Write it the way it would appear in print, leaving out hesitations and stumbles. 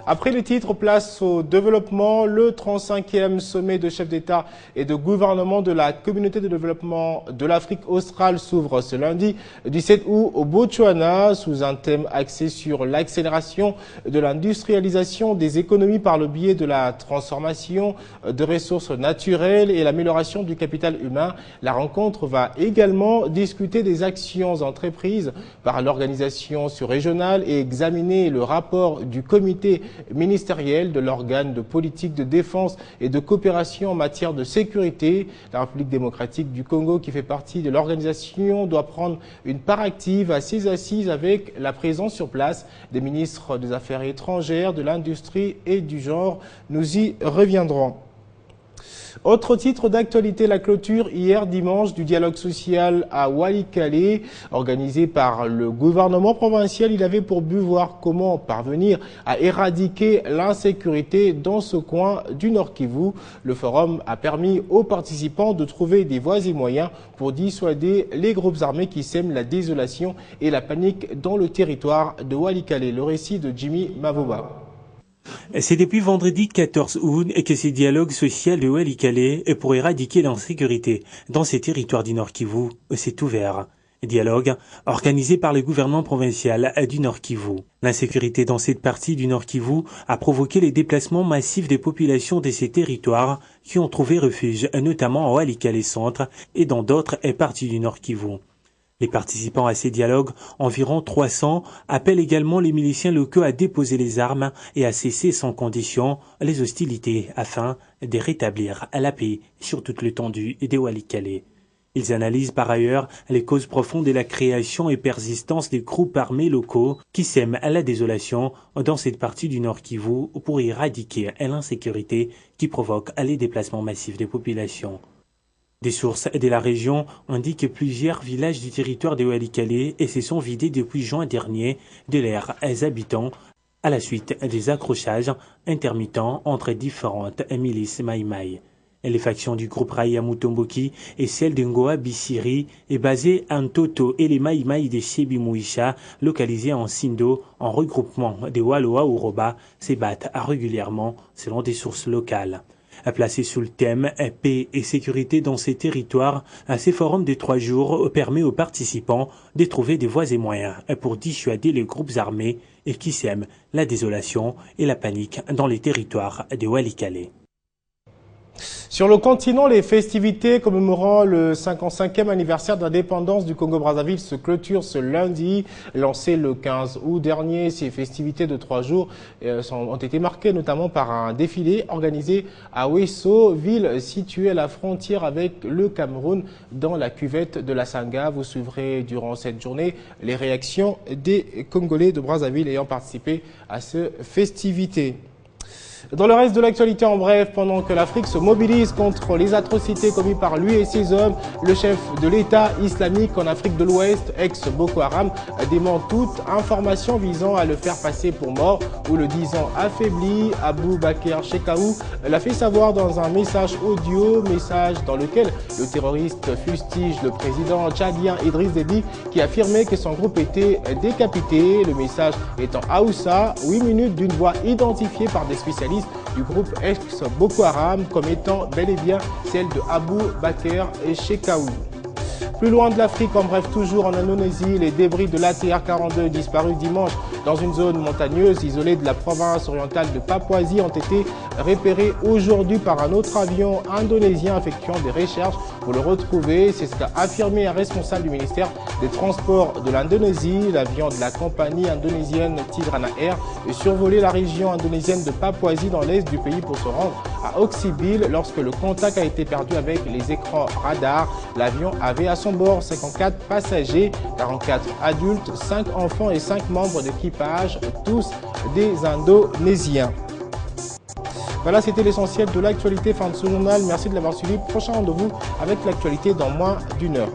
Après les titres, place au développement. Le 35e sommet de chefs d'État et de gouvernement de la communauté de développement de l'Afrique australe s'ouvre ce lundi 17 août au Botswana sous un thème axé sur l'accélération de l'industrialisation des économies par le biais de la transformation de ressources naturelles et l'amélioration du capital humain. La rencontre va également discuter des actions entreprises par l'organisation sur-régionale et examiner le rapport du comité ministériel de l'organe de politique de défense et de coopération en matière de sécurité. La République démocratique du Congo, qui fait partie de l'organisation, doit prendre une part active à ces assises avec la présence sur place des ministres des Affaires étrangères, de l'Industrie et du genre. Nous y reviendrons. Autre titre d'actualité, la clôture hier dimanche du dialogue social à Walikale, organisé par le gouvernement provincial. Il avait pour but voir comment parvenir à éradiquer l'insécurité dans ce coin du Nord Kivu. Le forum a permis aux participants de trouver des voies et moyens pour dissuader les groupes armés qui sèment la désolation et la panique dans le territoire de Walikale. Le récit de Jimmy Mavoba. C'est depuis vendredi 14 août que ce dialogue social de Walikale pour éradiquer l'insécurité dans ces territoires du Nord Kivu s'est ouvert. Dialogue organisé par le gouvernement provincial du Nord Kivu. L'insécurité dans cette partie du Nord Kivu a provoqué les déplacements massifs des populations de ces territoires qui ont trouvé refuge, notamment à Walikale Centre et dans d'autres parties du Nord Kivu. Les participants à ces dialogues, environ 300, appellent également les miliciens locaux à déposer les armes et à cesser sans condition les hostilités afin de rétablir la paix sur toute l'étendue de Walikale. Ils analysent par ailleurs les causes profondes de la création et persistance des groupes armés locaux qui sèment la désolation dans cette partie du Nord Kivu pour éradiquer l'insécurité qui provoque les déplacements massifs des populations. Des sources de la région indiquent que plusieurs villages du territoire de Walikale se sont vidés depuis juin dernier de leurs habitants à la suite des accrochages intermittents entre différentes milices Maïmaï. Les factions du groupe Raya Mutomboki et celle de Ngoa Bisiri est basée en Toto et les Maïmaï de Shebi Mouisha, localisés en Sindo, en regroupement de Waloa Uroba, se battent régulièrement selon des sources locales. Placé sous le thème « Paix et sécurité dans ces territoires », ces forums de 3 jours permet aux participants de trouver des voies et moyens pour dissuader les groupes armés et qui sèment la désolation et la panique dans les territoires de Walikale. Sur le continent, les festivités commémorant le 55e anniversaire de l'indépendance du Congo-Brazzaville se clôturent ce lundi. Lancées le 15 août dernier, ces festivités de 3 jours ont été marquées notamment par un défilé organisé à Ouesso, ville située à la frontière avec le Cameroun, dans la cuvette de la Sanga. Vous suivrez durant cette journée les réactions des Congolais de Brazzaville ayant participé à ces festivités. Dans le reste de l'actualité en bref, pendant que l'Afrique se mobilise contre les atrocités commises par lui et ses hommes, le chef de l'État islamique en Afrique de l'Ouest, ex-Boko Haram, dément toute information visant à le faire passer pour mort ou le disant affaibli. Abou Bakr Shekau l'a fait savoir dans un message audio, message dans lequel le terroriste fustige le président tchadien Idriss Déby qui affirmait que son groupe était décapité. Le message est en Haoussa, 8 minutes d'une voix identifiée par des spécialistes du groupe ex-Boko Haram comme étant bel et bien celle de Abou Bakr Shekau. Plus loin de l'Afrique, en bref, toujours en Indonésie, les débris de l'ATR-42 disparus dimanche dans une zone montagneuse isolée de la province orientale de Papouasie ont été repérés aujourd'hui par un autre avion indonésien effectuant des recherches pour le retrouver. C'est ce qu'a affirmé un responsable du ministère des Transports de l'Indonésie. L'avion de la compagnie indonésienne Tigrana Air a survolé la région indonésienne de Papouasie dans l'est du pays pour se rendre à Oksibil lorsque le contact a été perdu avec les écrans radars. L'avion avait à son bord 54 passagers, 44 adultes, 5 enfants et 5 membres d'équipage, tous des Indonésiens. Voilà, c'était l'essentiel de l'actualité. Fin de ce journal. Merci de l'avoir suivi. Prochain rendez-vous avec l'actualité dans moins d'1 heure.